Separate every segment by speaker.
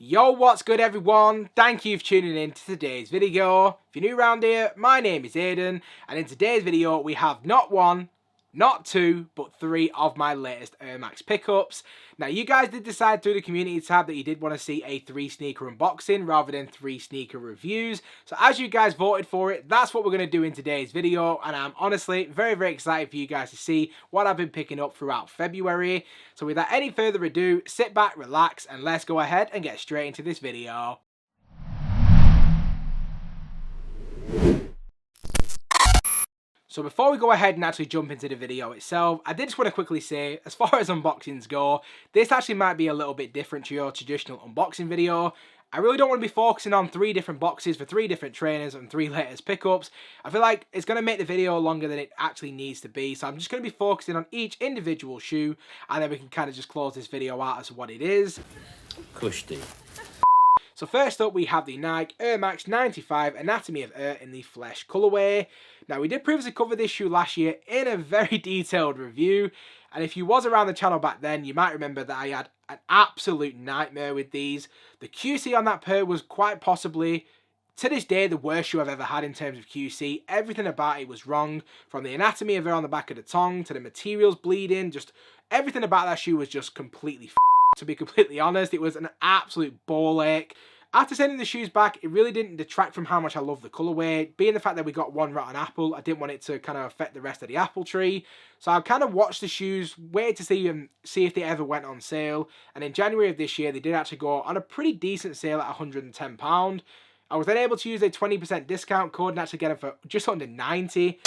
Speaker 1: Yo, what's good everyone? Thank you for tuning in to today's video. If you're new around here, my name is Aiden, and in today's video we have not one, not two, but three of my latest Air Max pickups. Now you guys did decide through the community tab that you did want to see a 3 sneaker unboxing rather than 3 sneaker reviews. So as you guys voted for it, that's what we're going to do in today's video, and I'm honestly very excited for you guys to see what I've been picking up throughout February. So without any further ado, sit back, relax, and let's go ahead and get straight into this video. So before we go ahead and actually jump into the video itself, I did just want to quickly say, as far as unboxings go, this actually might be a little bit different to your traditional unboxing video. I really don't want to be focusing on 3 different boxes for 3 different trainers and 3 latest pickups. I feel like it's going to make the video longer than it actually needs to be, so I'm just going to be focusing on each individual shoe, and then we can kind of just close this video out as what it is.
Speaker 2: Kushti.
Speaker 1: So first up, we have the Nike Air Max 95 Anatomy of Air in the Flesh colorway. Now, we did previously cover this shoe last year in a very detailed review, and if you was around the channel back then, you might remember that I had an absolute nightmare with these. The QC on that pair was quite possibly, to this day, the worst shoe I've ever had in terms of QC. Everything about it was wrong, from the anatomy of air on the back of the tongue to the materials bleeding. Just everything about that shoe was just completely to be completely honest. It was an absolute ball ache. After sending the shoes back, it really didn't detract from how much I love the colourway. Being the fact that we got one rotten apple, I didn't want it to kind of affect the rest of the apple tree. So I kind of watched the shoes, waited to see if they ever went on sale. And in January of this year, they did actually go on a pretty decent sale at £110. I was then able to use a 20% discount code and actually get them for just under 90.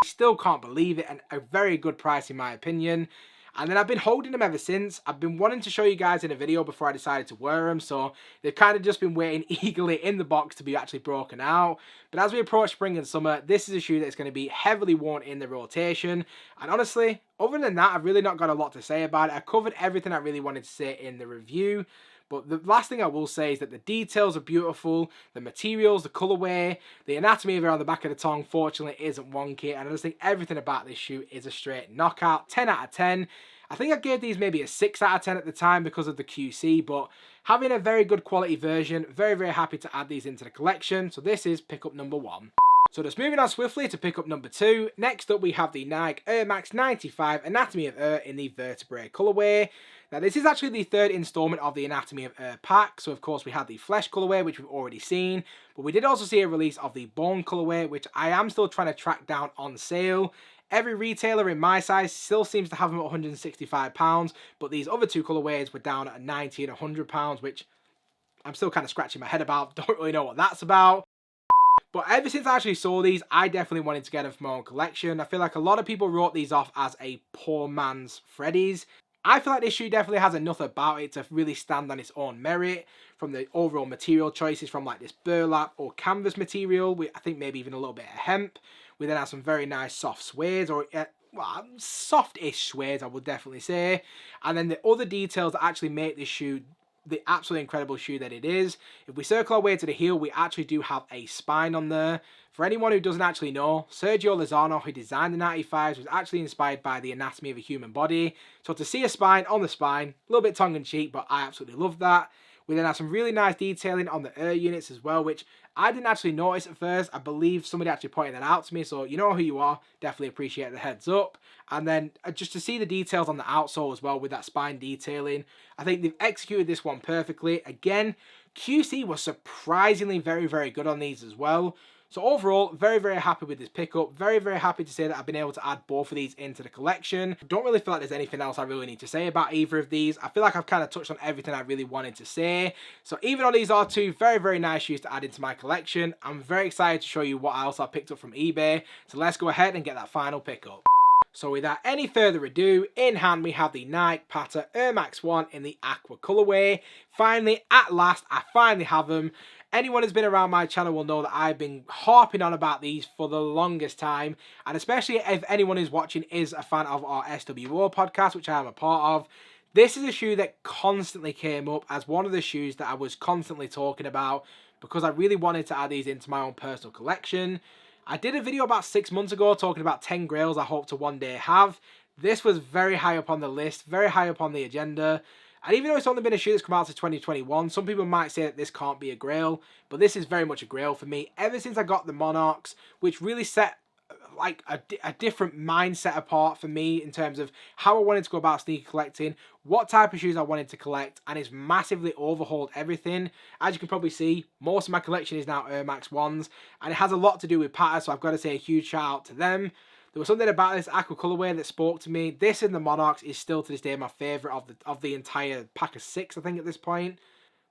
Speaker 1: Still can't believe it, and a very good price in my opinion. And then I've been holding them ever since. I've been wanting to show you guys in a video before I decided to wear them, so they've kind of just been waiting eagerly in the box to be actually broken out. But as we approach spring and summer, this is a shoe that's going to be heavily worn in the rotation. And honestly, other than that, I've really not got a lot to say about it. I covered everything I really wanted to say in the review. But the last thing I will say is that the details are beautiful, the materials, the colourway, the anatomy of it on the back of the tongue, fortunately, isn't wonky, and I just think everything about this shoe is a straight knockout. 10 out of 10. I think I gave these maybe a 6 out of 10 at the time because of the QC, but having a very good quality version, very happy to add these into the collection. So this is pickup number 1. So just moving on swiftly to pickup number 2. Next up, we have the Nike Air Max 95 Anatomy of Air in the vertebrae colorway. Now, this is actually the 3rd installment of the Anatomy of Air pack. So, of course, we had the flesh colorway, which we've already seen. But we did also see a release of the bone colorway, which I am still trying to track down on sale. Every retailer in my size still seems to have them at £165. But these other 2 colorways were down at £90 and £100, which I'm still kind of scratching my head about. Don't really know what that's about. But ever since I actually saw these, I definitely wanted to get them for my own collection. I feel like a lot of people wrote these off as a poor man's Freddy's. I feel like this shoe definitely has enough about it to really stand on its own merit, from the overall material choices, from like this burlap or canvas material, I think maybe even a little bit of hemp. We then have some very nice soft suede, or well, soft-ish suede, I would definitely say. And then the other details that actually make this shoe the absolutely incredible shoe that it is. If we circle our way to the heel, we actually do have a spine on there. For anyone who doesn't actually know, Sergio Lozano, who designed the 95s, was actually inspired by the anatomy of a human body. So to see a spine on the spine, a little bit tongue-in-cheek, but I absolutely love that. We then have some really nice detailing on the air units as well, which I didn't actually notice at first. I believe somebody actually pointed that out to me, so you know who you are. Definitely appreciate the heads up. And then just to see the details on the outsole as well with that spine detailing, I think they've executed this one perfectly. Again, QC was surprisingly very good on these as well. So overall, very happy with this pickup. Very happy to say that I've been able to add both of these into the collection. Don't really feel like there's anything else I really need to say about either of these. I feel like I've kind of touched on everything I really wanted to say. So even though these are 2 very nice shoes to add into my collection, I'm very excited to show you what else I picked up from eBay. So let's go ahead and get that final pickup. So without any further ado, in hand we have the Nike Patta Air Max 1 in the Aqua colorway. Finally, at last, I finally have them. Anyone who's been around my channel will know that I've been harping on about these for the longest time. And especially if anyone who's watching is a fan of our SWO podcast, which I am a part of. This is a shoe that constantly came up as one of the shoes that I was constantly talking about, because I really wanted to add these into my own personal collection. I did a video about 6 months ago talking about 10 grails I hope to one day have. This was very high up on the list, very high up on the agenda. And even though it's only been a shoe that's come out to 2021, some people might say that this can't be a grail, but this is very much a grail for me. Ever since I got the Monarchs, which really set like a different mindset apart for me in terms of how I wanted to go about sneaker collecting, what type of shoes I wanted to collect, and it's massively overhauled everything. As you can probably see, most of my collection is now Air Max 1s, and it has a lot to do with Patta, so I've got to say a huge shout out to them. There was something about this Aqua colorway that spoke to me. This and the Monarchs is still to this day my favourite of the entire pack of 6, I think, at this point.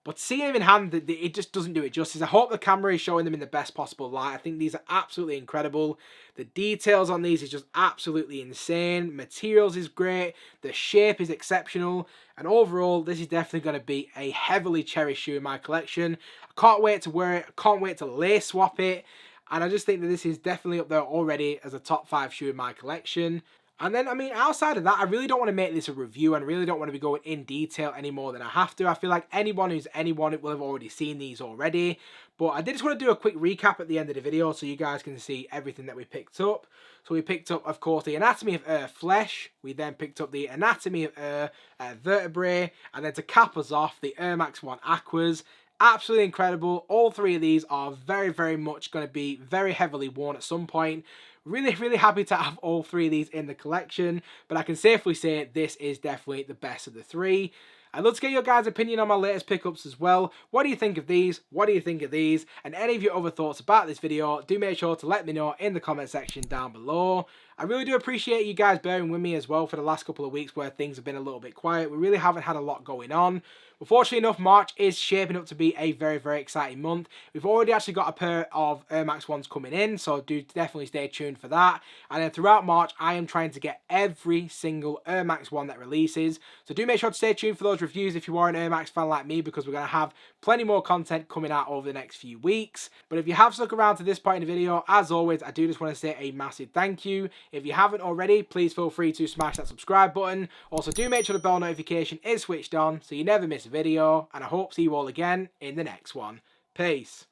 Speaker 1: But seeing them in hand, it just doesn't do it justice. I hope the camera is showing them in the best possible light. I think these are absolutely incredible. The details on these is just absolutely insane. Materials is great. The shape is exceptional. And overall, this is definitely going to be a heavily cherished shoe in my collection. I can't wait to wear it. I can't wait to lace swap it. And I just think that this is definitely up there already as a top 5 shoe in my collection. And then, I mean, outside of that, I really don't want to make this a review and really don't want to be going in detail any more than I have to. I feel like anyone who's anyone will have already seen these already. But I did just want to do a quick recap at the end of the video so you guys can see everything that we picked up. So we picked up, of course, the Anatomy of Air Flesh. We then picked up the Anatomy of Air Vertebrae. And then to cap us off, the Air Max 1 Aquas. Absolutely incredible. All 3 of these are very, very much going to be very heavily worn at some point. Really, really happy to have all 3 of these in the collection, but I can safely say this is definitely the best of the 3. I'd love to get your guys' opinion on my latest pickups as well. What do you think of these? What do you think of these? And any of your other thoughts about this video, do make sure to let me know in the comment section down below. I really do appreciate you guys bearing with me as well for the last couple of weeks where things have been a little bit quiet. We really haven't had a lot going on. But fortunately enough, March is shaping up to be a very, very exciting month. We've already actually got a pair of Air Max 1s coming in, so do definitely stay tuned for that. And then throughout March, I am trying to get every single Air Max 1 that releases. So do make sure to stay tuned for those reviews if you are an Air Max fan like me, because we're going to have plenty more content coming out over the next few weeks. But if you have stuck around to this point in the video, as always, I do just want to say a massive thank you. If you haven't already, please feel free to smash that subscribe button. Also, do make sure the bell notification is switched on so you never miss a video. And I hope to see you all again in the next one. Peace.